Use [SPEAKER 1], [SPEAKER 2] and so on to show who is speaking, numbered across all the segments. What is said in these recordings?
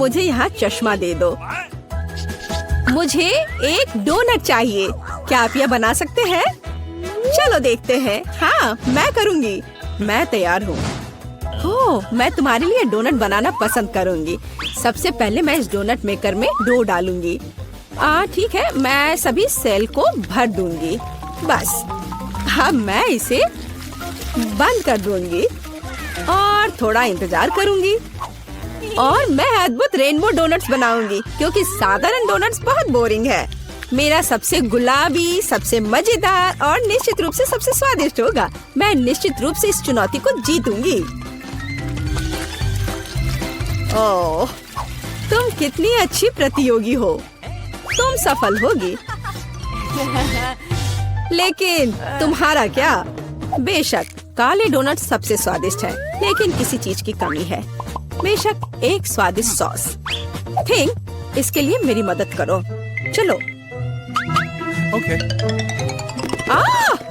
[SPEAKER 1] मुझे यहाँ चश्मा दे दो। मुझे एक डोनट चाहिए। क्या आप यह बना सकते हैं? चलो देखते हैं। हाँ, मैं करूँगी। मैं तैयार हूँ। ओह, मैं तुम्हारे लिए डोनट बनाना पसंद करूँगी। सबसे पहले मैं इस डोनट मेकर में डो डालूंगी। ठीक है, मैं सभी सेल को भर दूंगी। बस अब मैं इसे बंद कर दूंगी और थोड़ा इंतजार करूंगी और मैं अद्भुत रेनबो डोनट्स बनाऊंगी, क्योंकि साधारण डोनट्स बहुत बोरिंग है। मेरा सबसे गुलाबी, सबसे मजेदार और निश्चित रूप से सबसे स्वादिष्ट होगा। मैं निश्चित रूप से इस चुनौती को जीतूंगी। ओह, तुम कितनी अच्छी प्रतियोगी हो। तुम सफल होगी। लेकिन तुम्हारा क्या? बेशक काले डोनट सबसे स्वादिष्ट है, लेकिन किसी चीज की कमी है। बेशक एक स्वादिष्ट सॉस। थिंक, इसके लिए मेरी मदद करो। चलो।
[SPEAKER 2] ओके।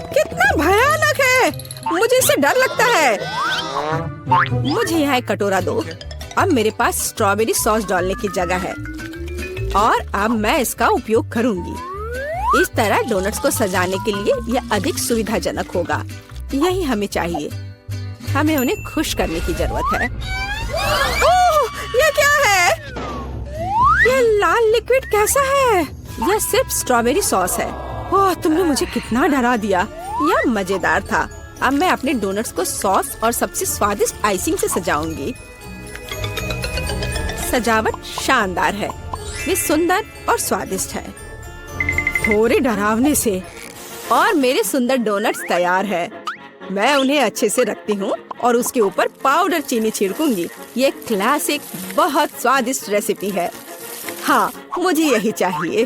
[SPEAKER 1] कितना भयानक है। मुझे इससे डर लगता है। मुझे यहाँ एक कटोरा दो। अब मेरे पास स्ट्रॉबेरी सॉस डालने की जगह है और अब मैं इसका उपयोग करूंगी। इस तरह डोनट्स को सजाने के लिए यह अधिक सुविधाजनक होगा। यही हमें चाहिए। हमें उन्हें खुश करने की जरूरत है। ओह, यह क्या है? यह लाल लिक्विड कैसा है? यह सिर्फ स्ट्रॉबेरी सॉस है। ओह, तुमने मुझे कितना डरा दिया। यह मजेदार था। अब मैं अपने डोनट्स को सॉस और सबसे स्वादिष्ट आइसिंग से सजाऊंगी। सजावट शानदार है। वे सुंदर और स्वादिष्ट है, थोड़े डरावने से। और मेरे सुंदर डोनट्स तैयार है। मैं उन्हें अच्छे से रखती हूँ और उसके ऊपर पाउडर चीनी छिड़कूंगी। ये क्लासिक बहुत स्वादिष्ट रेसिपी है। हाँ, मुझे यही चाहिए।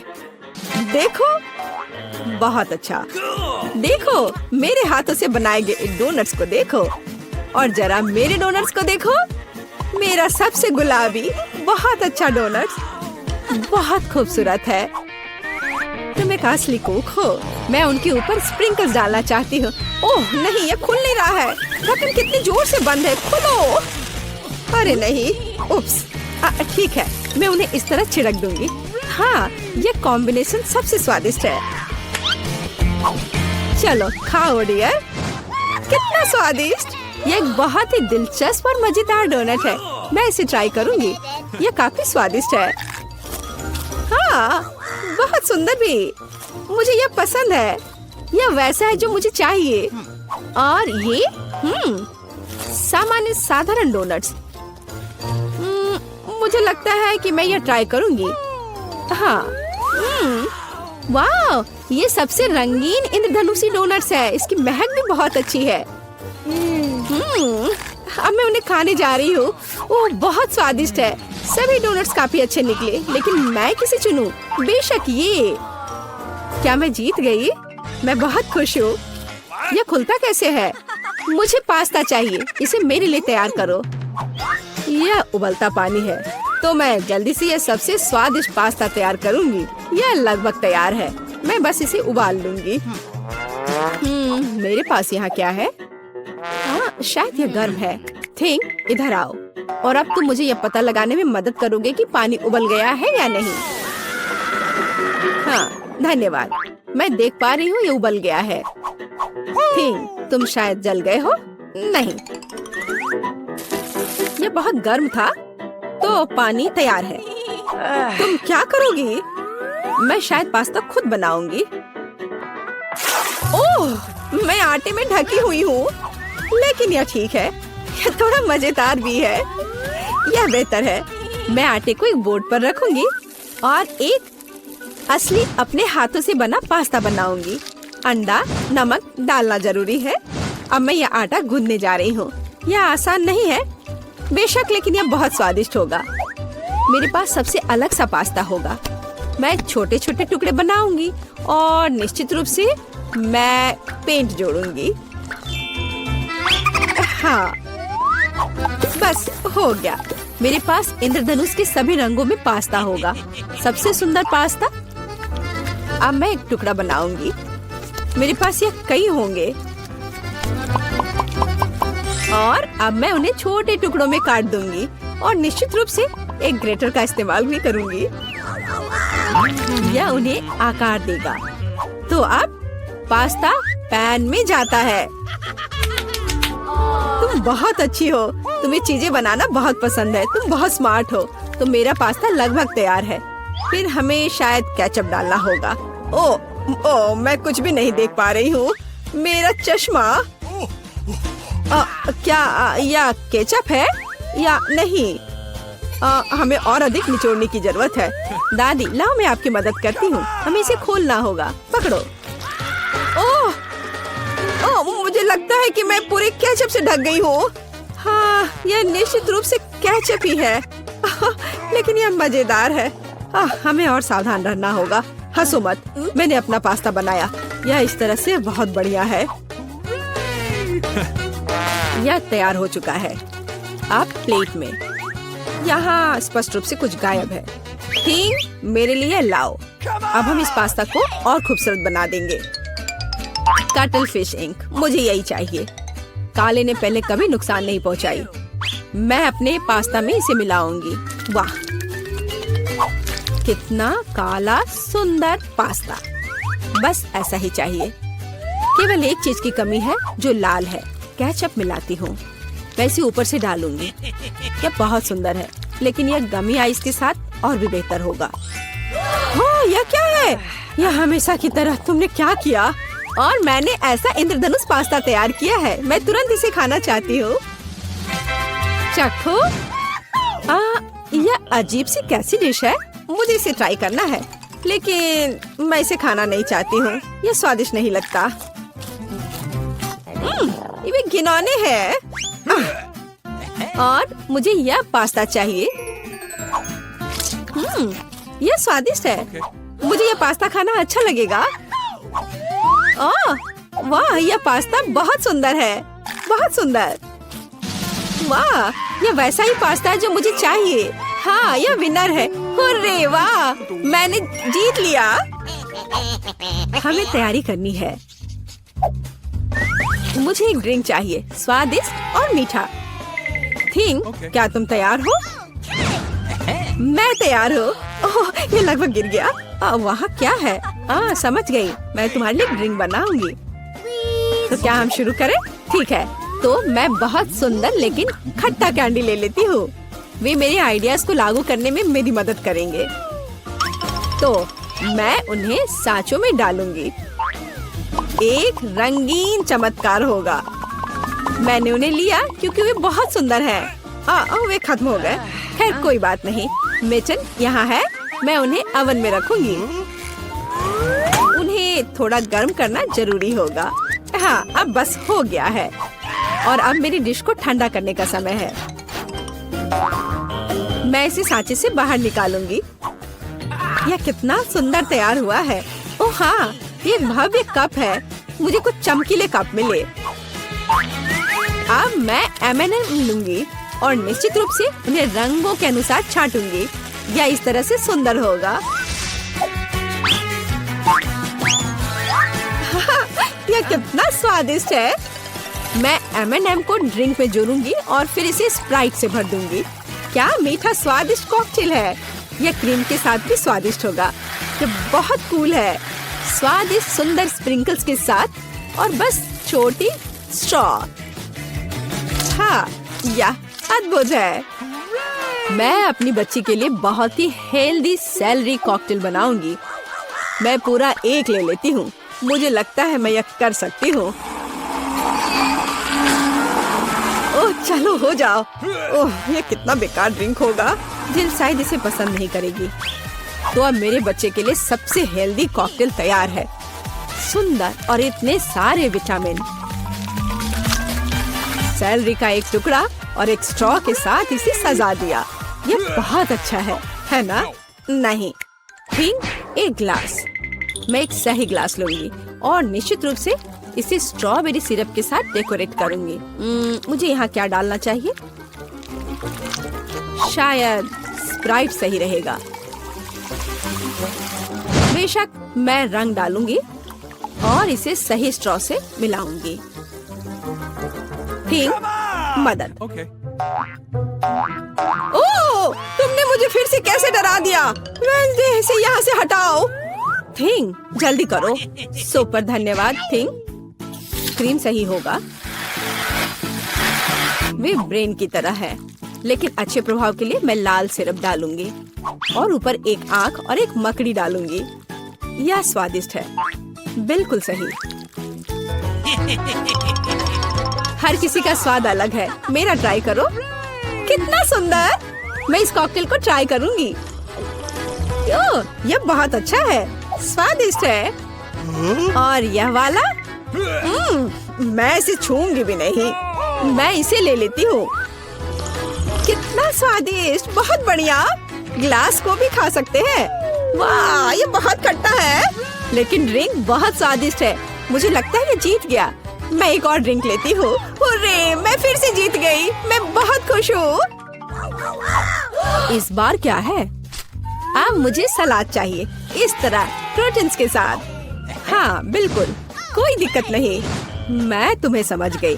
[SPEAKER 1] देखो, बहुत अच्छा। देखो, मेरे हाथों से बनाए गए डोनट्स को देखो और जरा मेरे डोनट्स को देखो। मेरा सबसे गुलाबी बहुत अच्छा डोनट्स बहुत खूबसूरत है। तुम एक असली कुक हो। मैं उनके ऊपर स्प्रिंकल्स डालना चाहती हूँ। ओह नहीं, ये खुल नहीं रहा है। ढक्कन कितनी जोर से बंद है। खोलो। अरे नहीं, उप्स। ठीक है, मैं उन्हें इस तरह छिड़क दूंगी। हाँ, ये कॉम्बिनेशन सबसे स्वादिष्ट है। चलो खाओ डियर। कितना स्वादिष्ट। ये एक बहुत ही दिलचस्प और मजेदार डोनट है। मैं इसे ट्राई करूंगी। ये काफी स्वादिष्ट है। हाँ, बहुत सुंदर भी। मुझे यह पसंद है। यह वैसा है जो मुझे चाहिए। और ये सामान्य साधारण डोनट्स। मुझे लगता है कि मैं यह ट्राई करूंगी। हाँ, वाह, ये सबसे रंगीन इंद्रधनुषी डोनट्स है। इसकी महक भी बहुत अच्छी है। अब मैं उन्हें खाने जा रही हूँ। ओह, बहुत स्वादिष्ट है। सभी डोनट्स काफी अच्छे निकले, लेकिन मैं किसे चुनूं? बेशक ये। क्या मैं जीत गई? मैं बहुत खुश हूँ। यह खुलता कैसे है? मुझे पास्ता चाहिए। इसे मेरे लिए तैयार करो। यह उबलता पानी है, तो मैं जल्दी से यह सबसे स्वादिष्ट पास्ता तैयार करूंगी। यह लगभग तैयार है। मैं बस इसे उबाल लूंगी। मेरे पास यहाँ क्या है? शायद यह गर्म है। थिंक, इधर आओ और अब तुम मुझे यह पता लगाने में मदद करोगे कि पानी उबल गया है या नहीं। हाँ, धन्यवाद। मैं देख पा रही हूँ ये उबल गया है। थिंक, तुम शायद जल गए हो। नहीं, ये बहुत गर्म था, तो पानी तैयार है। तुम क्या करोगी? मैं शायद पास्ता खुद बनाऊंगी। ओह, मैं आटे में ढकी हुई हूँ, लेकिन यह ठीक है। यह थोड़ा मजेदार भी है। यह बेहतर है। मैं आटे को एक बोर्ड पर रखूंगी और एक असली अपने हाथों से बना पास्ता बनाऊंगी। अंडा, नमक डालना जरूरी है। अब मैं यह आटा गूंदने जा रही हूँ। यह आसान नहीं है बेशक, लेकिन यह बहुत स्वादिष्ट होगा। मेरे पास सबसे अलग सा पास्ता होगा। मैं छोटे छोटे टुकड़े बनाऊंगी और निश्चित रूप से मैं पेंट जोड़ूंगी। हाँ, बस हो गया। मेरे पास इंद्रधनुष के सभी रंगों में पास्ता होगा। सबसे सुंदर पास्ता। अब मैं एक टुकड़ा बनाऊंगी। मेरे पास ये कई होंगे और अब मैं उन्हें छोटे टुकड़ों में काट दूंगी और निश्चित रूप से एक ग्रेटर का इस्तेमाल भी करूंगी। यह उन्हें आकार देगा। तो अब पास्ता पैन में जाता है। तुम बहुत अच्छी हो। तुम्हें चीजें बनाना बहुत पसंद है। तुम बहुत स्मार्ट हो। तो मेरा पास्ता लगभग तैयार है। फिर हमें शायद केचप डालना होगा। ओ, मैं कुछ भी नहीं देख पा रही हूँ। मेरा चश्मा। क्या यह केचप है या नहीं? हमें और अधिक निचोड़ने की जरूरत है। दादी, लाओ मैं आपकी मदद करती हूँ। हमें इसे खोलना होगा। पकड़ो। ओह, मुझे लगता है कि मैं पूरे केचप से ढक गई हूँ। हाँ, यह निश्चित रूप से केचप ही है। लेकिन यह मजेदार है। हमें और सावधान रहना होगा। हंसो मत, मैंने अपना पास्ता बनाया। यह इस तरह से बहुत बढ़िया है। यह तैयार हो चुका है। अब प्लेट में। यहाँ स्पष्ट रूप से कुछ गायब है। ठीक, मेरे लिए लाओ। अब हम इस पास्ता को और खूबसूरत बना देंगे। कटल फिश इंक, मुझे यही चाहिए। काले ने पहले कभी नुकसान नहीं पहुंचाई। मैं अपने पास्ता में इसे मिलाऊंगी। वाह, कितना काला सुंदर पास्ता। बस ऐसा ही चाहिए। केवल एक चीज की कमी है जो लाल है। केचप मिलाती हूँ। मैं इसे ऊपर से डालूंगी। यह बहुत सुंदर है, लेकिन यह गमी आइस के साथ और भी बेहतर होगा। यह क्या है? यह हमेशा की तरह तुमने क्या किया? और मैंने ऐसा इंद्रधनुष पास्ता तैयार किया है। मैं तुरंत इसे खाना चाहती हूँ। चखो। यह अजीब सी कैसी डिश है? मुझे इसे ट्राई करना है, लेकिन मैं इसे खाना नहीं चाहती हूँ। यह स्वादिष्ट नहीं लगता। ये घिनौने है। और मुझे यह पास्ता चाहिए। यह स्वादिष्ट है। मुझे यह पास्ता खाना अच्छा लगेगा। वाह, यह पास्ता बहुत सुंदर है। बहुत सुंदर। वाह, यह वैसा ही पास्ता है जो मुझे चाहिए। हाँ, यह विनर है। हुर्रे, वाह, मैंने जीत लिया। हमें तैयारी करनी है। मुझे एक ड्रिंक चाहिए, स्वादिष्ट और मीठा। थिंग, क्या तुम तैयार हो? मैं तैयार हूँ। ओह, ये लगभग गिर गया। वहाँ क्या है? समझ गई। मैं तुम्हारे लिए ड्रिंक बनाऊंगी। तो क्या हम शुरू करें? ठीक है। तो मैं बहुत सुंदर लेकिन खट्टा कैंडी ले लेती हूँ। वे मेरे आइडियाज को लागू करने में मेरी मदद करेंगे। तो मैं उन्हें सांचों में डालूंगी। एक रंगीन चमत्कार होगा। मैंने उन्हें लिया क्योंकि वे बहुत सुंदर हैं। वे खत्म हो गए। खैर, कोई बात नहीं। मिचन यहाँ है। मैं उन्हें ओवन में रखूंगी। उन्हें थोड़ा गर्म करना जरूरी होगा। हाँ, अब बस हो गया है। और अब मेरी डिश को ठंडा करने का समय है। मैं इसे सांचे से बाहर निकालूंगी। यह कितना सुंदर तैयार हुआ है। ओह हाँ, ये एक भव्य कप है। मुझे कुछ चमकीले कप मिले। अब मैं M&M लूंगी और निश्चित रूप से उन्हें रंगों के अनुसार छांटूंगी। यह इस तरह से सुंदर होगा। यह कितना स्वादिष्ट है। मैं M&M को ड्रिंक में जोड़ूंगी और फिर इसे स्प्राइट से भर दूंगी। क्या मीठा स्वादिष्ट कॉकटेल है। यह क्रीम के साथ भी स्वादिष्ट होगा। यह बहुत कूल है। स्वादिष्ट सुंदर स्प्रिंकल्स के साथ और बस छोटी स्ट्रॉ। हाँ, यह अद्भुत है। मैं अपनी बच्ची के लिए बहुत ही हेल्दी सेलरी कॉकटेल बनाऊंगी। मैं पूरा एक ले लेती हूँ। मुझे लगता है मैं यह कर सकती हूँ। ओह, चलो हो जाओ। ओह, ये कितना बेकार ड्रिंक होगा। जिल शायद इसे पसंद नहीं करेगी। तो अब मेरे बच्चे के लिए सबसे हेल्दी कॉकटेल तैयार है। सुंदर और इतने सारे विटामिन। सेलरी का एक टुकड़ा और एक स्ट्रॉ के साथ इसे सजा दिया। ये बहुत अच्छा है ना? नहीं, ठीक, एक ग्लास। मैं एक सही ग्लास लूंगी और निश्चित रूप से इसे स्ट्रॉबेरी सिरप के साथ डेकोरेट करूंगी। मुझे यहाँ क्या डालना चाहिए? शायद स्प्राइट सही रहेगा। बेशक, मैं रंग डालूंगी और इसे सही स्ट्रॉ से मिलाऊंगी। ठीक, मदद।
[SPEAKER 2] Okay.
[SPEAKER 1] ओह, तुमने इसे कैसे डरा दिया? वेंसडे, इसे यहाँ से हटाओ। थिंग, जल्दी करो। सुपर धन्यवाद थिंग। क्रीम सही होगा। वे ब्रेन की तरह है, लेकिन अच्छे प्रभाव के लिए मैं लाल सिरप डालूंगी और ऊपर एक आंख और एक मकड़ी डालूंगी। यह स्वादिष्ट है, बिल्कुल सही। हर किसी का स्वाद अलग है, मेरा ट्राई करो। कितना सुंदर! मैं इस कॉकटेल को ट्राई करूंगी। ओह, यह बहुत अच्छा है, स्वादिष्ट है। और यह वाला? मैं इसे छूंगी भी नहीं। मैं इसे ले लेती हूँ। कितना स्वादिष्ट, बहुत बढ़िया। ग्लास को भी खा सकते हैं। वाह, ये बहुत खट्टा है, लेकिन ड्रिंक बहुत स्वादिष्ट है। मुझे लगता है ये जीत गया। मैं एक और ड्रिंक लेती हूँ। हुर्रे, मैं फिर से जीत गई। मैं बहुत खुश हूँ। इस बार क्या है? अब मुझे सलाद चाहिए, इस तरह प्रोटीन्स के साथ। हाँ बिल्कुल, कोई दिक्कत नहीं। मैं तुम्हें समझ गई।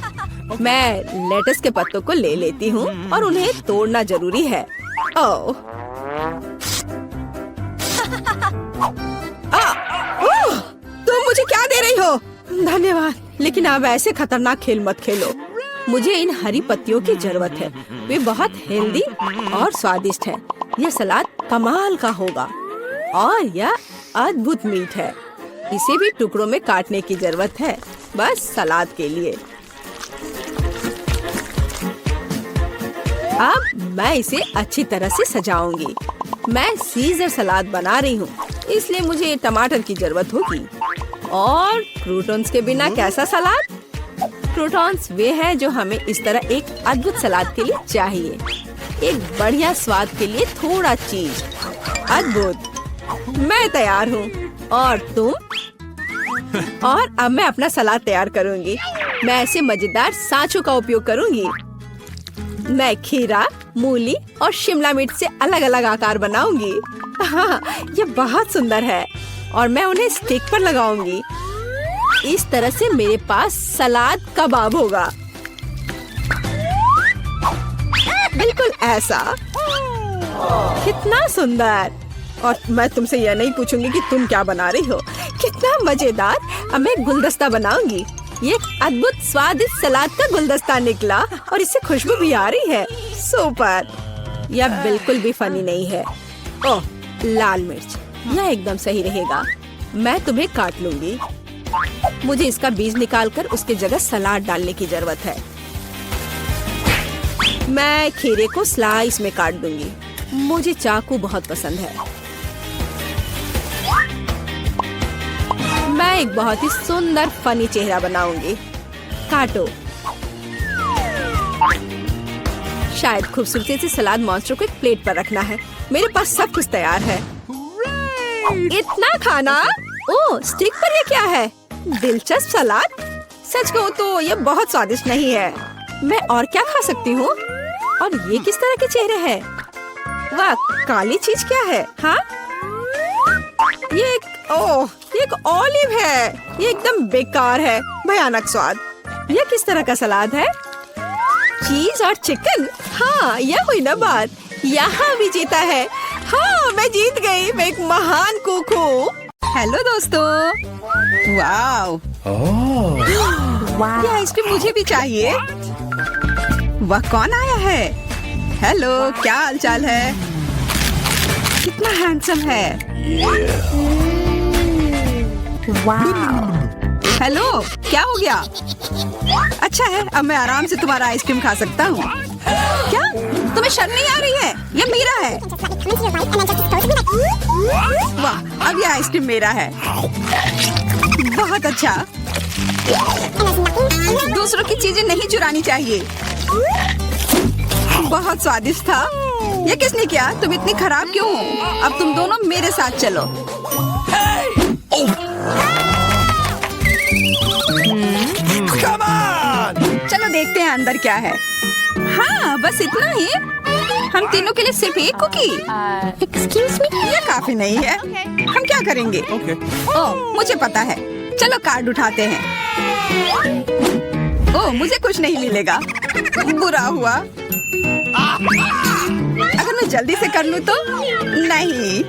[SPEAKER 1] मैं लेटस के पत्तों को ले लेती हूँ और उन्हें तोड़ना जरूरी है। ओह, तुम मुझे क्या दे रही हो? धन्यवाद, लेकिन अब ऐसे खतरनाक खेल मत खेलो। मुझे इन हरी पत्तियों की जरूरत है। वे बहुत हेल्दी और स्वादिष्ट है। यह सलाद कमाल का होगा और यह अद्भुत मीठ है। इसे भी टुकड़ों में काटने की जरूरत है, बस सलाद के लिए। अब मैं इसे अच्छी तरह से सजाऊंगी। मैं सीजर सलाद बना रही हूँ, इसलिए मुझे टमाटर की जरूरत होगी। और क्रूटॉन्स के बिना कैसा सलाद? क्रूटॉन्स वे हैं जो हमें इस तरह एक अद्भुत सलाद के लिए चाहिए। एक बढ़िया स्वाद के लिए थोड़ा चीज। अद्भुत, मैं तैयार हूँ। और तुम? और अब मैं अपना सलाद तैयार करूँगी। मैं ऐसे मजेदार सांचों का उपयोग करूँगी। मैं खीरा, मूली और शिमला मिर्च से अलग अलग आकार बनाऊंगी। हाँ, ये बहुत सुंदर है और मैं उन्हें स्टिक पर लगाऊंगी। इस तरह से मेरे पास सलाद कबाब होगा, बिल्कुल ऐसा। कितना सुंदर! और मैं तुमसे यह नहीं पूछूंगी कि तुम क्या बना रही हो। कितना मजेदार! अब मैं गुलदस्ता बनाऊंगी। ये एक अद्भुत स्वादिष्ट सलाद का गुलदस्ता निकला और इससे खुशबू भी आ रही है। सुपर! यह बिल्कुल भी फनी नहीं है। ओह, लाल मिर्च, यह एकदम सही रहेगा। मैं तुम्हें काट लूंगी। मुझे इसका बीज निकालकर उसके जगह सलाद डालने की जरूरत है। मैं खीरे को स्लाइस में काट दूंगी। मुझे चाकू बहुत पसंद है। मैं एक बहुत ही सुंदर फनी चेहरा बनाऊंगी। काटो। शायद खूबसूरती से सलाद मॉन्स्टर को एक प्लेट पर रखना है। मेरे पास सब कुछ तैयार है। इतना खाना? ओह, स्टिक पर ये क्या है? दिलचस्प सलाद। सच कहूँ तो ये बहुत स्वादिष्ट नहीं है। मैं और क्या खा सकती हूँ? और ये किस तरह के चेहरे हैं? वाह, काली चीज क्या है? हाँ, ये एक ऑलिव है। ये एकदम बेकार है, भयानक स्वाद। ये किस तरह का सलाद है? चीज और चिकन। हाँ, यह हुई ना बात। यहाँ भी जीता है। हाँ, मैं जीत गई। मैं एक महान कुक हूँ। हेलो दोस्तों। वाव, ये आइसक्रीम मुझे भी चाहिए। वह कौन आया है? हेलो, क्या हालचाल है? कितना हैंडसम है। हेलो, क्या हो गया? अच्छा है, अब मैं आराम से तुम्हारा आइसक्रीम खा सकता हूँ। क्या तुम्हें शर्म नहीं आ रही है? ये मेरा है। वाह, अब ये आइसक्रीम मेरा है। बहुत अच्छा। दूसरों की चीजें नहीं चुरानी चाहिए। बहुत स्वादिष्ट था। ये किसने किया? तुम इतनी खराब क्यों हो? अब तुम दोनों मेरे साथ चलो। चलो देखते हैं अंदर क्या है। हाँ, बस इतना ही। हम तीनों के लिए सिर्फ एक कुकी। एक्सक्यूज मी, ये काफी नहीं है। हम क्या करेंगे? ओह, मुझे पता है। चलो कार्ड उठाते हैं। ओह, मुझे कुछ नहीं मिलेगा। बुरा हुआ। अगर मैं जल्दी से कर लूं तो? नहीं,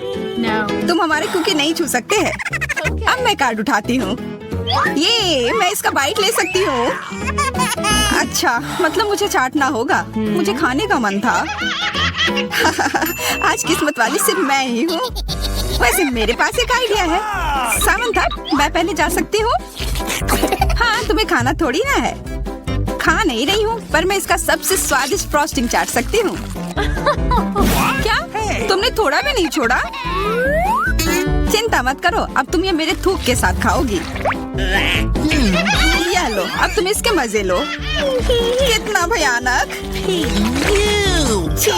[SPEAKER 1] तुम हमारे कुकी नहीं छू सकते हैं। अब मैं कार्ड उठाती हूँ। ये मैं इसका बाइट ले सकती हूँ। अच्छा, मतलब मुझे चाटना होगा। मुझे खाने का मन था। आज किस्मत वाली सिर्फ मैं ही हूँ। वैसे मेरे पास एक आइडिया है। सामंथा, मैं पहले जा सकती हूँ? हाँ, तुम्हें खाना थोड़ी ना है। खा नहीं रही हूँ, पर मैं इसका सबसे स्वादिष्ट फ्रॉस्टिंग चाट सकती हूँ। क्या? तुमने थोड़ा भी नहीं छोड़ा? चिंता मत करो, अब तुम ये मेरे थूक के साथ खाओगी। ये लो, अब तुम इसके मजे लो। कितना भयानक! छी!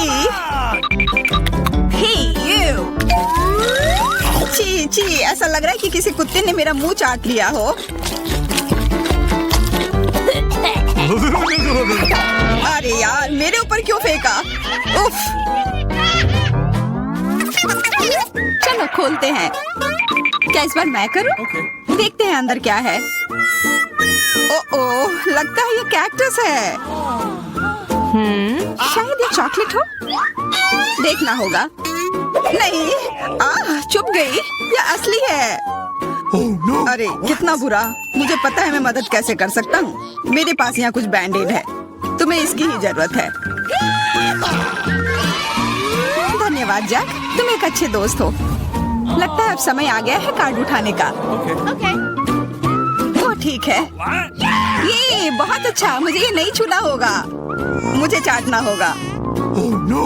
[SPEAKER 1] छी छी, ऐसा लग रहा है कि किसी कुत्ते ने मेरा मुंह चाट लिया हो। अरे यार, मेरे ऊपर क्यों फेंका? उफ! चलो खोलते हैं। क्या इस बार मैं करूं?
[SPEAKER 2] Okay.
[SPEAKER 1] देखते हैं अंदर क्या है। ओह, लगता है ये कैक्टस है। शायद ये चॉकलेट हो। देखना होगा। नहीं, चुप गई। ये असली है।
[SPEAKER 2] Oh no!
[SPEAKER 1] अरे कितना बुरा। मुझे पता है मैं मदद कैसे कर सकता हूँ। मेरे पास यहाँ कुछ बैंडेड है। तुम्हें इसकी ही जरूरत है। धन्यवाद जैक, तुम एक अच्छे दोस्त हो। लगता है अब समय आ गया है कार्ड उठाने का।
[SPEAKER 2] Okay.
[SPEAKER 1] वो ठीक है। ये बहुत अच्छा। मुझे ये नहीं छूना होगा। मुझे चाटना होगा।
[SPEAKER 2] Oh no!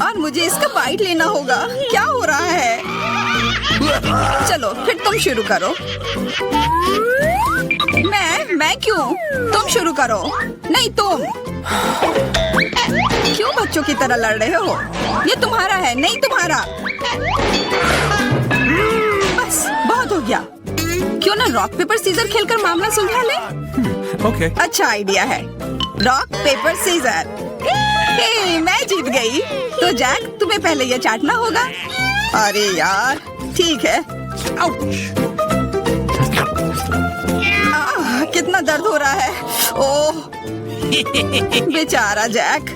[SPEAKER 1] और मुझे इसका बाइट लेना होगा। क्या हो रहा है? चलो फिर तुम शुरू करो। मैं क्यों? तुम शुरू करो। नहीं, तुम क्यों बच्चों की तरह लड़ रहे हो? ये तुम्हारा है, नहीं तुम्हारा। बस बहुत हो गया। क्यों ना रॉक पेपर सीजर खेलकर मामला सुलझा ले?
[SPEAKER 2] Okay.
[SPEAKER 1] अच्छा आइडिया है। Rock paper scissor. हे, मैं जीत गई। तो जैक, तुम्हें पहले ये चाटना होगा। अरे यार, ठीक है। कितना दर्द हो रहा है। ओह, बेचारा जैक।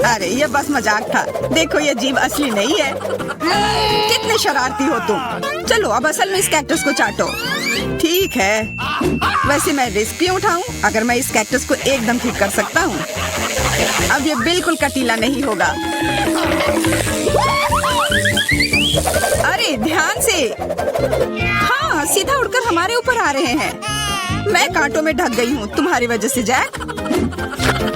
[SPEAKER 1] अरे ये बस मजाक था। देखो ये जीभ असली नहीं है। कितने शरारती हो तुम। चलो अब असल में इस कैक्टस को चाटो। ठीक है, वैसे मैं रिस्क क्यों उठाऊं अगर मैं इस कैक्टस को एकदम ठीक कर सकता हूँ। अब ये बिल्कुल कटीला नहीं होगा। अरे ध्यान से। हाँ, सीधा उड़कर हमारे ऊपर आ रहे हैं। मैं कांटों में ढक गई हूँ तुम्हारी वजह से जैक।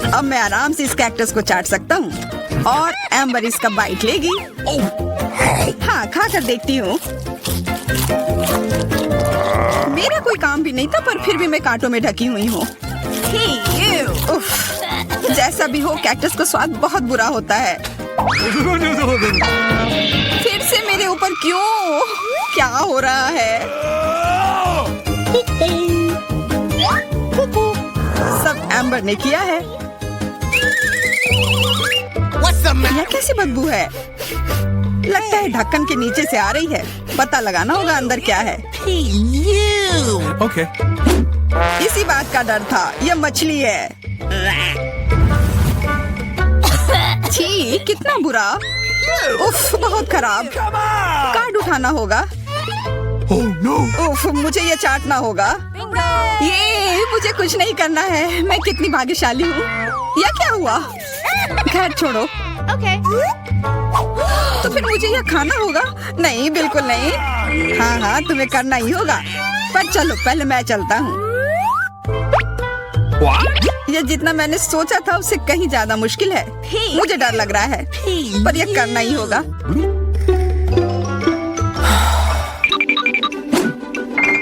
[SPEAKER 1] अब मैं आराम से इस कैक्टस को चाट सकता हूँ और एम्बर इसका बाइट लेगी। हाँ, खा कर देखती हूँ। मेरा कोई काम भी नहीं था, पर फिर भी मैं कांटों में ढकी हुई हूँ। जैसा भी हो, कैक्टस का स्वाद बहुत बुरा होता है। फिर से मेरे ऊपर क्यों? क्या हो रहा है? सब एम्बर ने किया है। यह कैसी बदबू है? लगता है ढक्कन के नीचे से आ रही है। पता लगाना होगा अंदर क्या है।
[SPEAKER 2] Okay.
[SPEAKER 1] इसी बात का डर था। यह मछली है। छी, कितना बुरा। उफ, बहुत खराब। कार्ड उठाना होगा।
[SPEAKER 2] Oh no!
[SPEAKER 1] उफ, मुझे ये चाटना होगा। ये मुझे कुछ नहीं करना है। मैं कितनी भाग्यशाली हूँ। यह क्या हुआ? खैर छोड़ो। तो फिर मुझे यह खाना होगा? नहीं, बिल्कुल नहीं। हाँ, तुम्हें करना ही होगा। पर चलो पहले मैं चलता हूँ। यह जितना मैंने सोचा था उससे कहीं ज्यादा मुश्किल है। मुझे डर लग रहा है, पर यह करना ही होगा।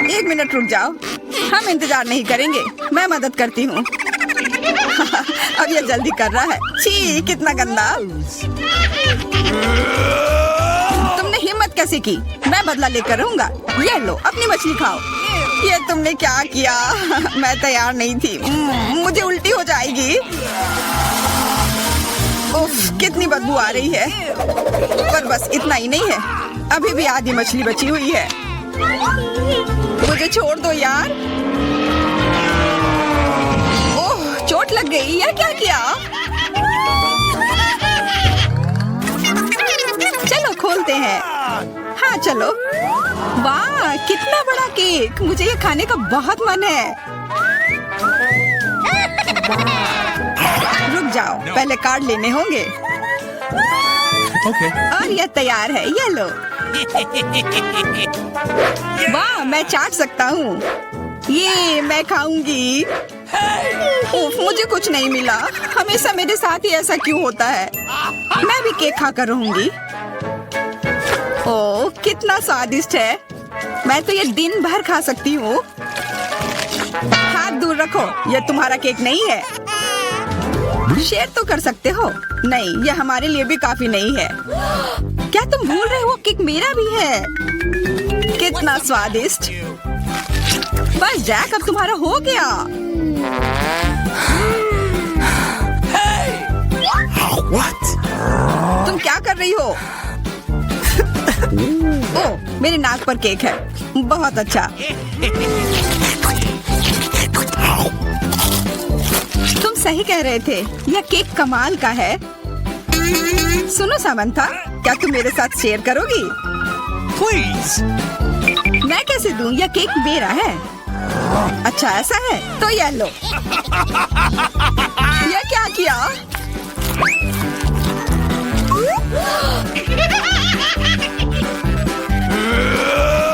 [SPEAKER 1] एक मिनट रुक जाओ। हम इंतजार नहीं करेंगे। मैं मदद करती हूँ। अब यह जल्दी कर रहा है। छी, कितना गंदा। तुमने हिम्मत कैसे की? मैं बदला लेकर रहूंगा। ये लो, अपनी मछली खाओ। ये तुमने क्या किया? मैं तैयार नहीं थी। मुझे उल्टी हो जाएगी। उफ, कितनी बदबू आ रही है। पर बस इतना ही नहीं है, अभी भी आधी मछली बची हुई है। मुझे छोड़ दो यार। ओह, चोट लग गई। यह क्या किया? चलते हैं। हाँ चलो। वाह कितना बड़ा केक, मुझे ये खाने का बहुत मन है। रुक जाओ, पहले कार्ड लेने होंगे।
[SPEAKER 2] Okay.
[SPEAKER 1] और ये तैयार है, ये लो। वाह मैं चाट सकता हूँ। ये मैं खाऊंगी। उफ, मुझे कुछ नहीं मिला। हमेशा मेरे साथ ही ऐसा क्यों होता है? मैं भी केक खाकर रहूंगी। ओह कितना स्वादिष्ट है। मैं तो ये दिन भर खा सकती हूँ। हाथ दूर रखो, ये तुम्हारा केक नहीं है। शेयर तो कर सकते हो। नहीं, ये हमारे लिए भी काफी नहीं है। क्या तुम भूल रहे हो केक मेरा भी है? कितना स्वादिष्ट। बस जैक अब तुम्हारा हो गया।
[SPEAKER 2] What?
[SPEAKER 1] तुम क्या कर रही हो? ओह मेरे नाक पर केक है। बहुत अच्छा। तुम सही कह रहे थे, यह केक कमाल का है। सुनो सामंथा, क्या तुम मेरे साथ शेयर करोगी?
[SPEAKER 2] Please.
[SPEAKER 1] मैं कैसे दूं? यह केक मेरा है। अच्छा ऐसा है तो यह लो। यह क्या किया?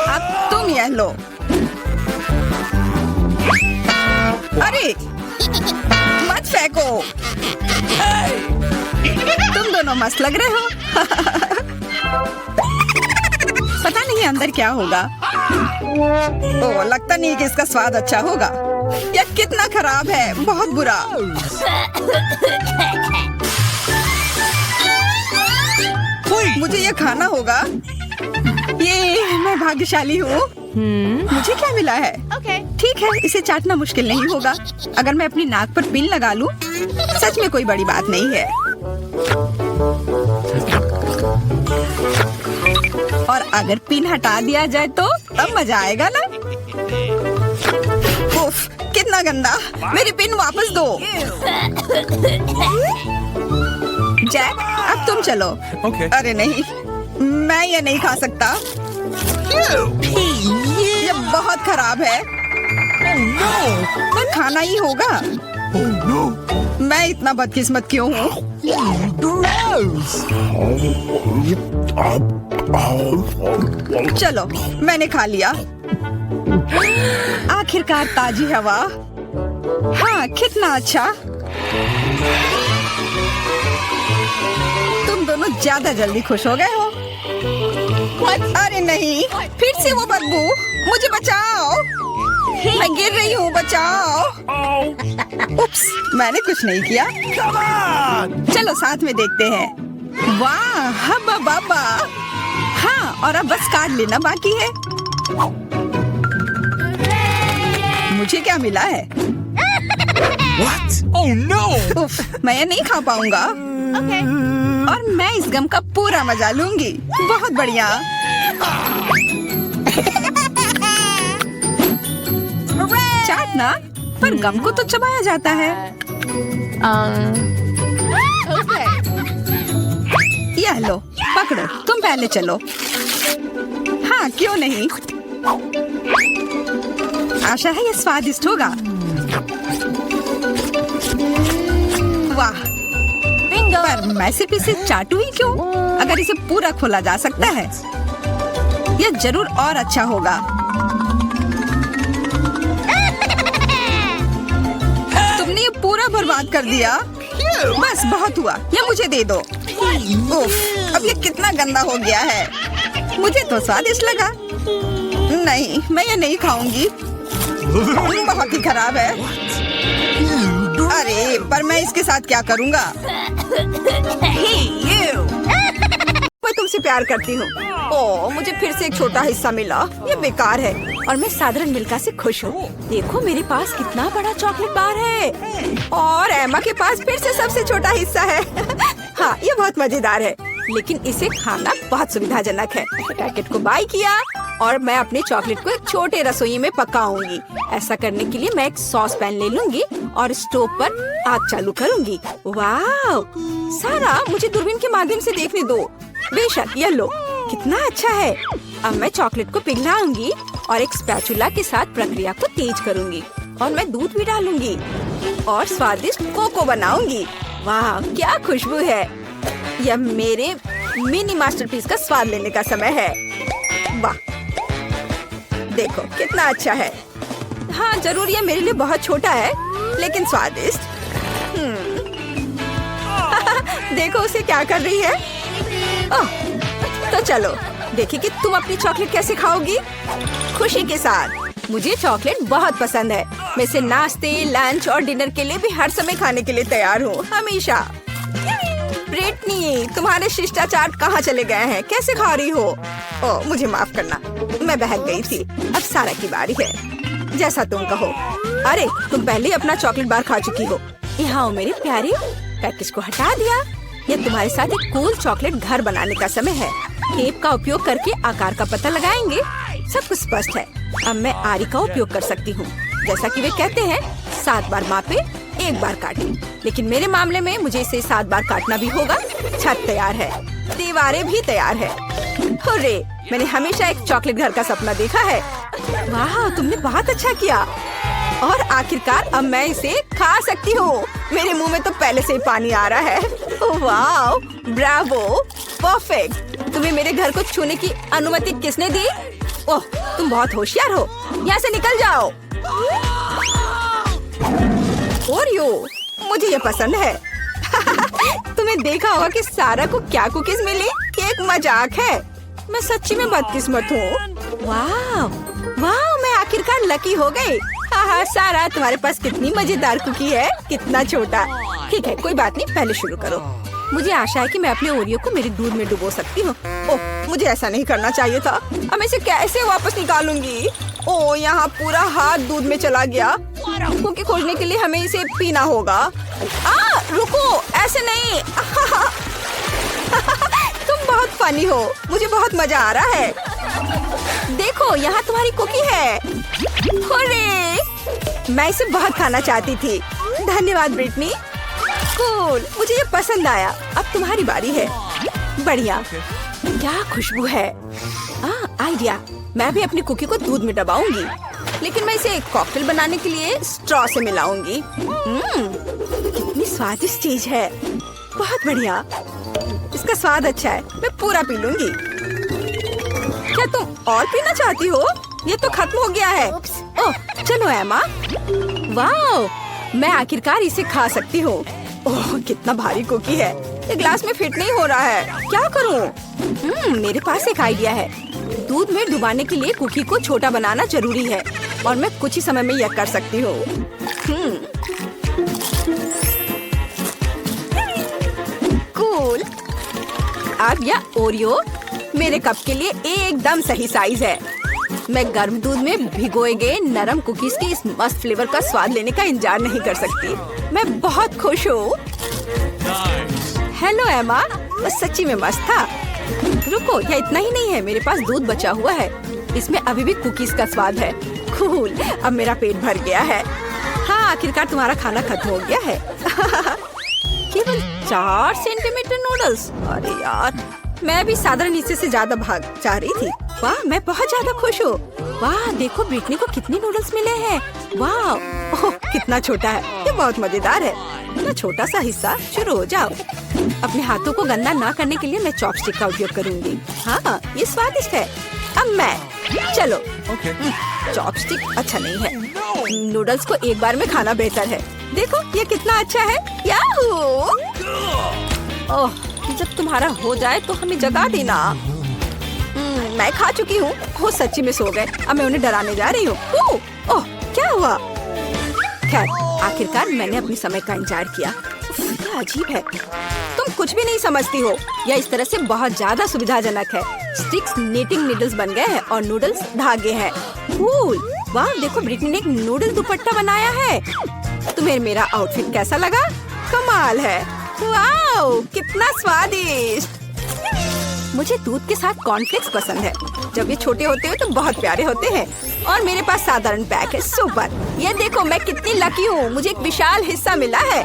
[SPEAKER 1] अब तुम यह लो। अरे मत फेंको। तुम दोनों मस्त लग रहे हो। पता नहीं अंदर क्या होगा। ओह लगता नहीं कि इसका स्वाद अच्छा होगा। यह कितना खराब है, बहुत बुरा। मुझे ये खाना होगा। ये मैं भाग्यशाली हूँ। मुझे क्या मिला है? ठीक है, इसे चाटना मुश्किल नहीं होगा। अगर मैं अपनी नाक पर पिन लगा लूं, सच में कोई बड़ी बात नहीं है। और अगर पिन हटा दिया जाए तो तब मजा आएगा ना? उफ, कितना गंदा। मेरी पिन वापस दो। जैक अब तुम चलो।
[SPEAKER 2] Okay.
[SPEAKER 1] अरे नहीं, मैं ये नहीं खा सकता। ये बहुत खराब है। पर खाना ही होगा।
[SPEAKER 2] Oh no.
[SPEAKER 1] मैं इतना बदकिस्मत क्यों हूँ? चलो मैंने खा लिया। आखिरकार ताजी हवा। हाँ कितना अच्छा। तुम दोनों ज्यादा जल्दी खुश हो गए हो। अरे नहीं, फिर से वो बदबू। मुझे बचाओ, मैं गिर रही हूँ, बचाओ। उप्स, मैंने कुछ नहीं किया।
[SPEAKER 2] Come on.
[SPEAKER 1] चलो साथ में देखते हैं। वाह हब्बा बाबा। हाँ और अब बस कार्ड लेना बाकी है। मुझे क्या मिला है?
[SPEAKER 2] What? Oh no.
[SPEAKER 1] उफ, मैं ये नहीं खा पाऊंगा। और मैं इस गम का पूरा मजा लूंगी। बहुत बढ़िया। चाटना, पर गम को तो चबाया जाता है। यह लो, पकड़ो, तुम पहले चलो। हाँ क्यों नहीं। आशा है ये स्वादिष्ट होगा। वाह, पर मैं सिर्फ इसे चाटू ही क्यों? अगर इसे पूरा खोला जा सकता है, यह जरूर और अच्छा होगा। तुमने ये पूरा बर्बाद कर दिया। बस बहुत हुआ, ये मुझे दे दो। उफ, अब ये कितना गंदा हो गया है। मुझे तो स्वादिष्ट लगा। नहीं, मैं ये नहीं खाऊंगी। बहुत ही खराब है। अरे, पर मैं इसके साथ क्या करूँगा? मैं तुमसे प्यार करती हूँ। ओह, मुझे फिर से एक छोटा हिस्सा मिला। ये बेकार है और मैं साधारण मिल्का से खुश हूँ। देखो मेरे पास कितना बड़ा चॉकलेट बार है और एमा के पास फिर से सबसे छोटा हिस्सा है। हाँ, ये बहुत मजेदार है, लेकिन इसे खाना बहुत सुविधाजनक है। पैकेट को बाय किया और मैं अपने चॉकलेट को एक छोटे रसोई में पकाऊंगी। ऐसा करने के लिए मैं एक सॉस पैन ले लूंगी और स्टोव पर आग चालू करूंगी। वाह, सारा मुझे दूरबीन के माध्यम से देखने दो। बेशक, ये लो, कितना अच्छा है। अब मैं चॉकलेट को पिघलाऊंगी और एक स्पैचुला के साथ प्रक्रिया को तेज करूंगी और मैं दूध भी डालूंगी और स्वादिष्ट कोको बनाऊंगी। वाह क्या खुशबू है। यह मेरे मिनी मास्टरपीस का स्वाद लेने का समय है। वाह देखो कितना अच्छा है। हाँ जरूर यह मेरे लिए बहुत छोटा है लेकिन स्वादिष्ट। देखो उसे क्या कर रही है। ओह तो चलो देखिए कि तुम अपनी चॉकलेट कैसे खाओगी। खुशी के साथ। मुझे चॉकलेट बहुत पसंद है। मैं इसे नाश्ते लंच और डिनर के लिए भी हर समय खाने के लिए तैयार हूँ हमेशा। ब्रिटनी तुम्हारे शिष्टाचार कहाँ चले गए हैं। कैसे खा रही हो। ओह मुझे माफ करना मैं बहक गई थी। अब सारा की बारी है। जैसा तुम कहो। अरे तुम पहले ही अपना चॉकलेट बार खा चुकी हो। यहाँ हो मेरे प्यारे। पैकेज को हटा दिया। यह तुम्हारे साथ एक कूल चॉकलेट घर बनाने का समय है। टेप का उपयोग करके आकार का पता लगाएंगे। सब कुछ स्पष्ट है। अब मैं आरी का उपयोग कर सकती हूँ। जैसा कि वे कहते हैं 7 बार मापे 1 बार काटे। लेकिन मेरे मामले में मुझे इसे 7 बार काटना भी होगा। छत तैयार है। दीवारें भी तैयार है। हुर्रे, मैंने हमेशा एक चॉकलेट घर का सपना देखा है। वाह तुमने बहुत अच्छा किया। और आखिरकार अब मैं इसे खा सकती हूँ। मेरे मुंह में तो पहले से ही पानी आ रहा है। वाह ब्रावो परफेक्ट। तुम्हें मेरे घर को छूने की अनुमति किसने दी। ओह तुम बहुत होशियार हो। यहाँ से निकल जाओ। ओरियो मुझे ये पसंद है। तुम्हें देखा होगा कि सारा को क्या कुकीज मिली। ये एक मजाक है। मैं सच्ची में बदकिस्मत हूँ। वाह वाह मैं आखिरकार लकी हो गई। हाँ सारा तुम्हारे पास कितनी मजेदार कुकी है। कितना छोटा। ठीक है कोई बात नहीं पहले शुरू करो। मुझे आशा है कि मैं अपने ओरियो को मेरे दूध में डुबो सकती हूँ। ओह मुझे ऐसा नहीं करना चाहिए था। अब मैं इसे कैसे वापस निकालूंगी। ओह यहाँ पूरा हाथ दूध में चला गया। कुकी खोजने के लिए हमें इसे पीना होगा। रुको ऐसे नहीं। तुम बहुत फनी हो। मुझे बहुत मजा आ रहा है। देखो यहाँ तुम्हारी कुकी है। हुर्रे! मैं इसे बहुत खाना चाहती थी। धन्यवाद ब्रिटनी। कूल मुझे ये पसंद आया। अब तुम्हारी बारी है। बढ़िया क्या खुशबू है। आइडिया। मैं भी अपनी कुकी को दूध में दबाऊंगी। लेकिन मैं इसे एक कॉकटेल बनाने के लिए स्ट्रॉ से मिलाऊंगी। कितनी स्वादिष्ट चीज है। बहुत बढ़िया। इसका स्वाद अच्छा है। मैं पूरा पी लूंगी। क्या तुम और पीना चाहती हो। ये तो खत्म हो गया है। ओह चलो एमा। वाह मैं आखिरकार इसे खा सकती हूँ। ओह कितना भारी कुकी है। ये ग्लास में फिट नहीं हो रहा है। क्या करूँ। मेरे पास एक आइडिया है। दूध में डुबाने के लिए कुकी को छोटा बनाना जरूरी है और मैं कुछ ही समय में यह कर सकती हूँ। कूल। अब यह ओरियो मेरे कप के लिए एकदम सही साइज है। मैं गर्म दूध में भिगोए गए नरम कुकीज के इस मस्त फ्लेवर का स्वाद लेने का इंतजार नहीं कर सकती। मैं बहुत खुश हूँ। हेलो एमा। सच्ची में मस्त था। रुको यह इतना ही नहीं है। मेरे पास दूध बचा हुआ है। इसमें अभी भी कुकीज का स्वाद है। कूल अब मेरा पेट भर गया है। हाँ आखिरकार तुम्हारा खाना खत्म हो गया है। केवल 4 सेंटीमीटर नूडल्स। अरे यार मैं भी साधारण हिस्से से ज्यादा भाग जा रही थी। वाह मैं बहुत ज्यादा खुश हूँ। वाह देखो ब्रिटनी को कितने नूडल्स मिले हैं। वाह ओह कितना छोटा है। ये बहुत मजेदार है। इतना छोटा सा हिस्सा। शुरू हो जाओ। अपने हाथों को गंदा ना करने के लिए मैं चॉपस्टिक का उपयोग करूंगी। हाँ ये स्वादिष्ट है। अब मैं चलो। चॉपस्टिक अच्छा नहीं है। नूडल्स को एक बार में खाना बेहतर है। देखो ये कितना अच्छा है। याहू। ओह जब तुम्हारा हो जाए तो हमें जगा देना। मैं खा चुकी हूँ। वो सच्ची में सो गए। अब मैं उन्हें डराने जा रही हूँ। ओह क्या हुआ। खैर आखिरकार मैंने अपने समय का इंतजार किया। क्या अजीब है। तुम कुछ भी नहीं समझती हो। यह इस तरह से बहुत ज्यादा सुविधाजनक है। स्टिक्स नीटिंग नीडल्स बन गए हैं और नूडल्स धागे हैं। कूल वाह देखो ब्रिटनी ने एक नूडल दुपट्टा बनाया है। तुम्हें मेरा आउटफिट कैसा लगा। कमाल है। वाह कितना स्वादिष्ट। मुझे दूध के साथ कॉर्नफ्लेक्स पसंद है। जब ये छोटे होते हैं तो बहुत प्यारे होते हैं। और मेरे पास साधारण पैक है। सुपर। ये देखो मैं कितनी लकी हूँ। मुझे एक विशाल हिस्सा मिला है।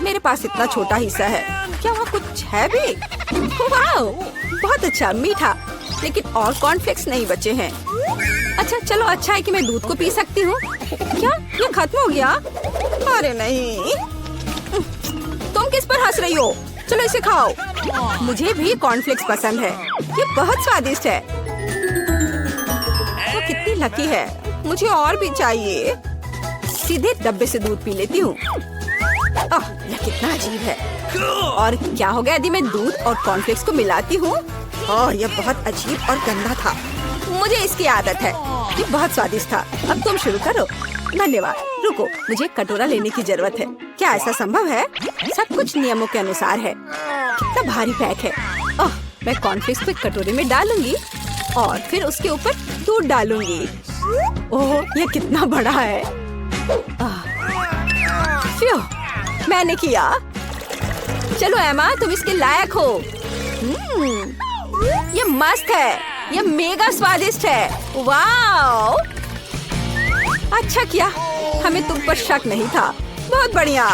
[SPEAKER 1] मेरे पास इतना छोटा हिस्सा है। क्या वहाँ कुछ है भी। वाओ, बहुत अच्छा, मीठा। लेकिन और कॉर्नफ्लेक्स नहीं बचे हैं। अच्छा चलो, अच्छा है कि मैं दूध को पी सकती हूँ। क्या ये खत्म हो गया? अरे नहीं, तुम किस पर हंस रही हो? चलो इसे खाओ। मुझे भी कॉर्नफ्लेक्स पसंद है, ये बहुत स्वादिष्ट है। वो कितनी लकी है, मुझे और भी चाहिए। सीधे डब्बे से दूध पी लेती हूँ। यह कितना अजीब है। और क्या हो गया यदि मैं दूध और कॉर्नफ्लेक्स को मिलाती हूँ? यह बहुत अजीब और गंदा था। मुझे इसकी आदत है। ये बहुत स्वादिष्ट था। अब तुम शुरू करो। धन्यवाद। रुको, मुझे कटोरा लेने की जरूरत है। क्या ऐसा संभव है? सब कुछ नियमों के अनुसार है। कितना भारी पैक है। मैं कॉर्नफ्लेक्स को कटोरे में डालूंगी और फिर उसके ऊपर दूध डालूंगी। ओह, ये कितना बड़ा है। फ्यू, मैंने किया। चलो एमा, तुम इसके लायक हो। ये मस्त है, ये मेगा स्वादिष्ट है। वाओ, अच्छा किया, हमें तुम पर शक नहीं था। बहुत बढ़िया।